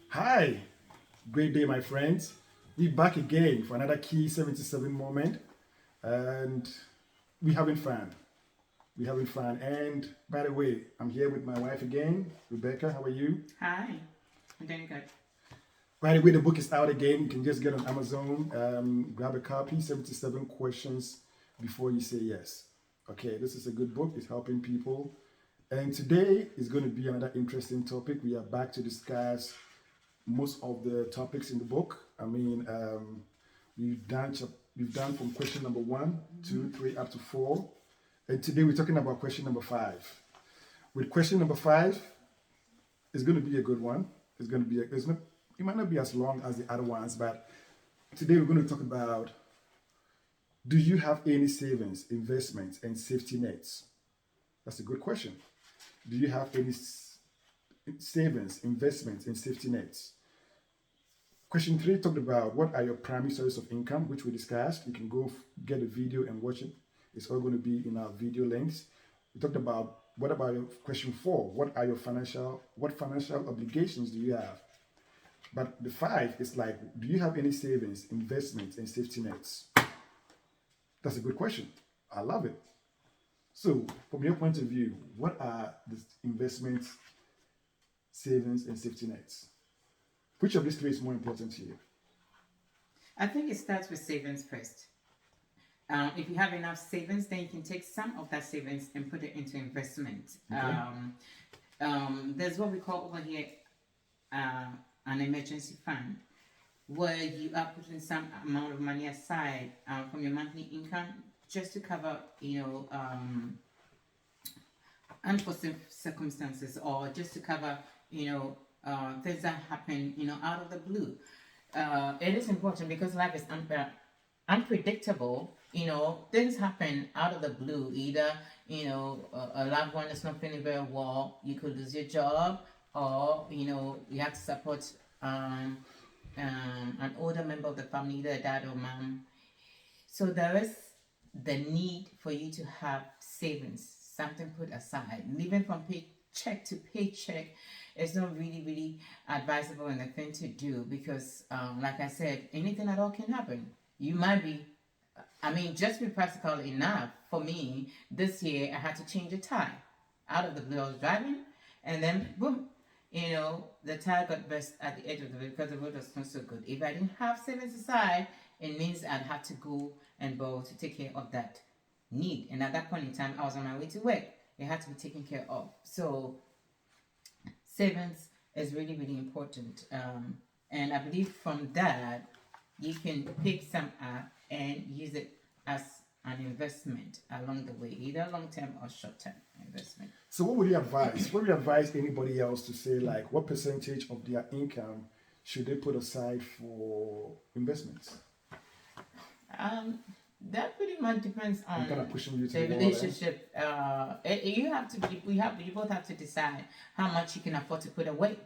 Hi, great day, my friends. We're back again for another key 77 moment, and we're having fun. We're having fun. And by the way, I'm here with my wife again, Rebecca. How are you? Hi, I'm doing good. By the way, the book is out again. You can just get on Amazon, grab a copy, 77 questions before you say yes. Okay, this is a good book. It's helping people. And today is going to be another interesting topic. We are back to discuss most of the topics in the book. We've done we've done from question number one, two, three, up to four, and today we're talking about question number five. With question number five, it's going to be a good one. It might not be as long as the other ones, but today we're going to talk about: do you have any savings, investments, and safety nets? That's a good question. Do you have any savings, investments, and safety nets? Question three talked about what are your primary sources of income, which we discussed. You can go get a video and watch it. It's all going to be in our video links. We talked about what about your question four? What financial obligations do you have? But the five is like, do you have any savings, investments, and safety nets? That's a good question. I love it. So, from your point of view, what are the investments, savings, and safety nets? Which of these three is more important to you? I think it starts with savings first. If you have enough savings, then you can take some of that savings and put it into investment. Okay. There's what we call over here uh, an emergency fund, where you are putting some amount of money aside from your monthly income just to cover, unforeseen circumstances, or just to cover, things that happen, out of the blue. It is important because life is unpredictable. Things happen out of the blue. Either, a loved one is not feeling very well, you could lose your job, or, you have to support an older member of the family, either a dad or mom. So there is the need for you to have savings, something put aside. Living from paycheck to paycheck is not really, really advisable and the thing to do because, like I said, anything at all can happen. You might be, just be practical enough. For me, this year I had to change a tire. Out of the blue, I was driving, and then boom, the tire got burst at the edge of the road because the road was not so good. If I didn't have savings aside, it means I'd have to go and borrow to take care of that need. And at that point in time, I was on my way to work. It had to be taken care of. So savings is really, really important. And I believe from that, you can pick some up and use it as an investment along the way, either long term or short term investment. So, what would you advise? What would you advise anybody else to say, like, what percentage of their income should they put aside for investments? Um, that pretty much depends I'm kind of on pushing you to the the wall there. relationship. You have to. You both have to decide how much you can afford to put away.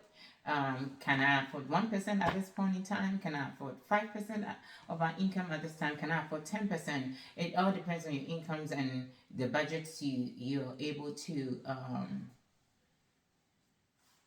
Can I afford 1% at this point in time? Can I afford 5% of our income at this time? Can I afford 10%? It all depends on your incomes and the budgets you're able to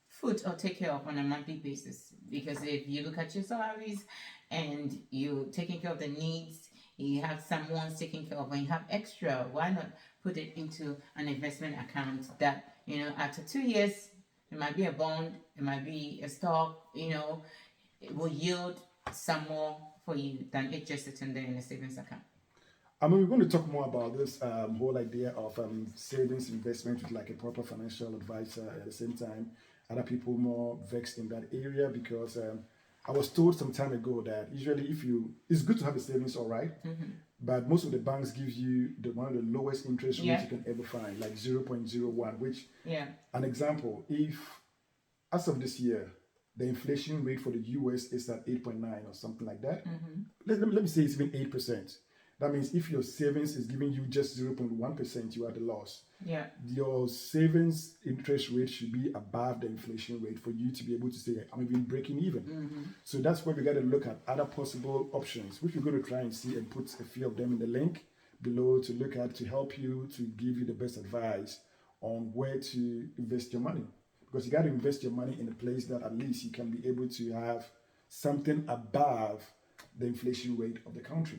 foot or take care of on a monthly basis. Because if you look at your salaries and you're taking care of the needs, you have someone taking care of, and you have extra, why not put it into an investment account that, after 2 years, it might be a bond, it might be a stock, it will yield some more for you than it just sitting there in a savings account. We're going to talk more about this whole idea of savings investment with like a proper financial advisor. At the same time, other people more vexed in that area because I was told some time ago that usually it's good to have a savings, all right, but most of the banks give you one of the lowest interest rates Yeah. you can ever find, like 0.01, which, Yeah. an example, if as of this year, the inflation rate for the US is at 8.9 or something like that. Let me say it's even 8%. That means if your savings is giving you just 0.1%, you are at a loss. Yeah. Your savings interest rate should be above the inflation rate for you to be able to say, I'm even breaking even. So that's where we got to look at other possible options, which we're going to try and see and put a few of them in the link below to look at to help you to give you the best advice on where to invest your money. because you got to invest your money in a place that at least you can be able to have something above the inflation rate of the country.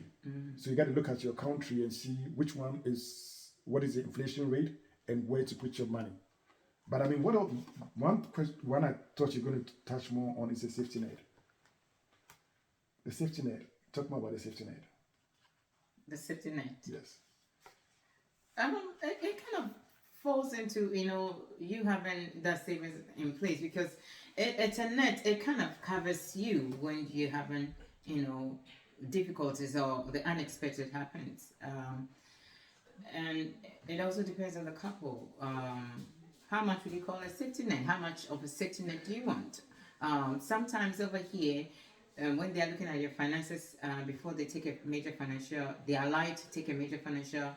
So you got to look at your country and see which one is, what is the inflation rate and where to put your money. But I mean, one I thought you're going to touch more on is the safety net. The safety net. Talk more about the safety net. The safety net. Yes. It kind of falls into, you having that savings in place, because it's a net. It kind of covers you when you having, difficulties or the unexpected happens. And it also depends on the couple. How much would you call a safety net? How much of a safety net do you want? Sometimes over here, when they are looking at your finances, before they take a major financial, they are allowed to take a major financial,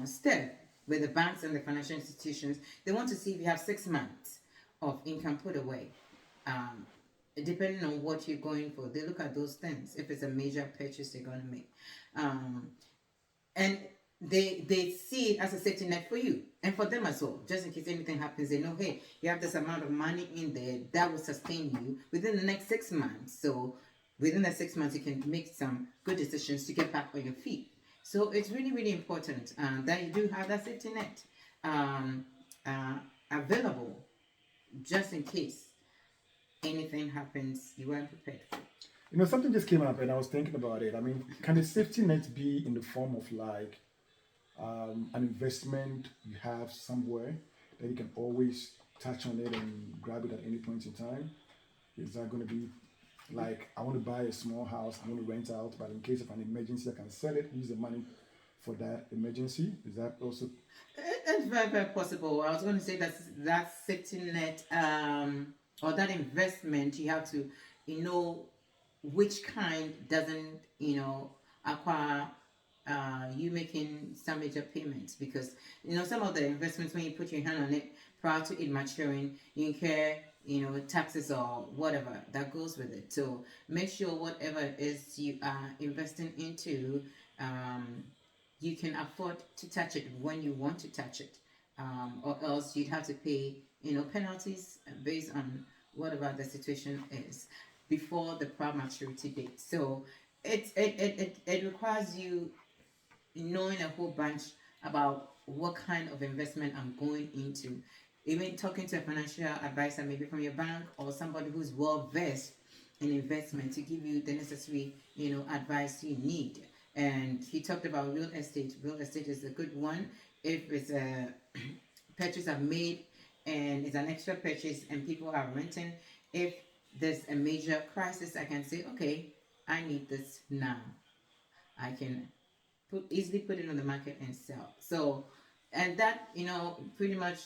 step with the banks and the financial institutions. They want to see if you have 6 months of income put away. Depending on what you're going for, they look at those things. If it's a major purchase they're going to make, and they see it as a safety net for you and for them as well. Just in case anything happens, they know, hey, you have this amount of money in there that will sustain you within the next 6 months. So within the 6 months, you can make some good decisions to get back on your feet. So it's really, really important that you do have that safety net available, just in case anything happens you weren't prepared for. Something just came up and I was thinking about it. I mean, can the safety net be in the form of like an investment you have somewhere that you can always touch on it and grab it at any point in time? Is that going to be like, I want to buy a small house, I want to rent out, but in case of an emergency, I can sell it, use the money for that emergency? Is that also? It's very, very possible. I was going to say that safety net or that investment, you have to, which kind doesn't, acquire you making some major payments, because some of the investments, when you put your hand on it prior to it maturing, you incur taxes or whatever that goes with it. So make sure whatever it is you are investing into, you can afford to touch it when you want to touch it, or else you'd have to pay penalties based on whatever the situation is before the prior maturity date. So it requires you knowing a whole bunch about what kind of investment I'm going into. Even talking to a financial advisor, maybe from your bank or somebody who's well versed in investment, to give you the necessary advice you need. And he talked about real estate. Real estate is a good one if it's a purchase I've made and it's an extra purchase and people are renting. If there's a major crisis, I can say, okay, I need this now. I can easily put it on the market and sell. So, and that, pretty much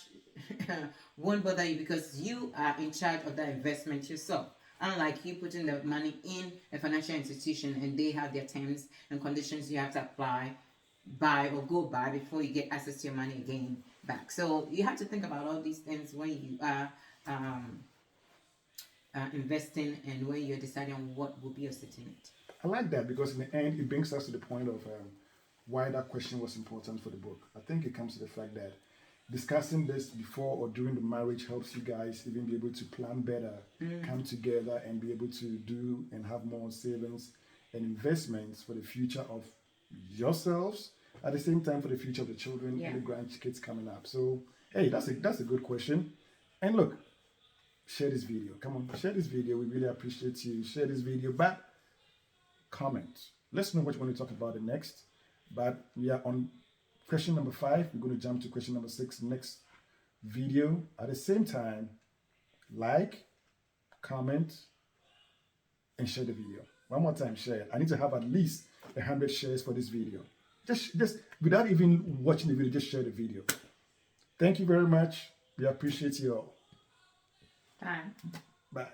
won't bother you, because you are in charge of that investment yourself. Unlike you putting the money in a financial institution and they have their terms and conditions you have to apply by or go by before you get access to your money again back. So you have to think about all these things when you are investing and when you're deciding on what will be your safety net. I like that, because in the end, it brings us to the point of why that question was important for the book. I think it comes to the fact that discussing this before or during the marriage helps you guys even be able to plan better, come together and be able to do and have more savings and investments for the future of yourselves, at the same time for the future of the children and the grandkids coming up. So, hey, that's a good question. And look, share this video. Come on, share this video. We really appreciate you. Share this video, but comment. Let's know what you want to talk about the next. But we are on question number 5. We're going to jump to question number 6 next video. At the same time, like, comment, and share the video. One more time, share it. I need to have at least 100 shares for this video. Just without even watching the video, just share the video. Thank you very much. We appreciate you all. Bye. Bye.